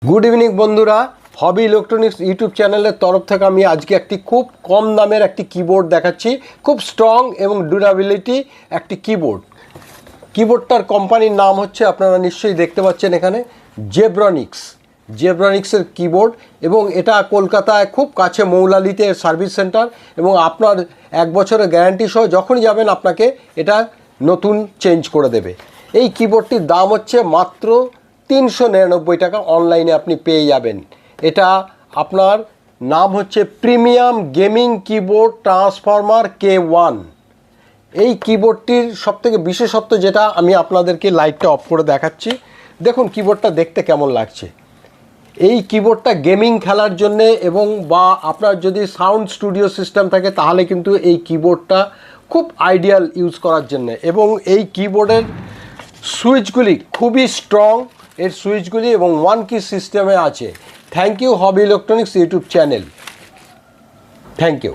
Good evening বন্ধুরা, হবি electronics YouTube চ্যানেলের তরফ থেকে আমি আজকে একটি খুব কম দামের একটি কিবোর্ড দেখাচ্ছি। খুব স্ট্রং এবং ডিউরেবিলিটি একটি কিবোর্ডটার কোম্পানির নাম হচ্ছে, আপনারা নিশ্চয়ই দেখতে পাচ্ছেন এখানে, জেব্রনিক্সের কিবোর্ড। এবং এটা কলকাতায় খুব কাছে মৌলালিতে সার্ভিস সেন্টার, এবং আপনার 1 বছরের গ্যারান্টি সহ যখনই যাবেন আপনাকে এটা নতুন চেঞ্জ করে দেবে। এই কিবোর্ডটির দাম হচ্ছে মাত্র 399 টাকা, অনলাইনে আপনি পেয়ে যাবেন। এটা আপনার নাম হচ্ছে premium gaming keyboard transformer K1। এই কিবোর্ডটির সবথেকে বিশেষত্ব যেটা, আমি আপনাদেরকে লাইটটা অফ করে দেখাচ্ছি। দেখুন কিবোর্ডটা দেখতে কেমন লাগছে। এই কিবোর্ডটা গেমিং খেলার জন্যে এবং বা আপনার যদি সাউন্ড স্টুডিও সিস্টেম থাকে তাহলে কিন্তু এই কিবোর্ডটা খুব আইডিয়াল ইউজ করার জন্য। এবং এই কিবোর্ডের সুইচগুলি খুবই স্ট্রং, এর সুইচগুলি, এবং 1 কি সিস্টেমে আছে। Thank you hobby electronics YouTube channel, thank you.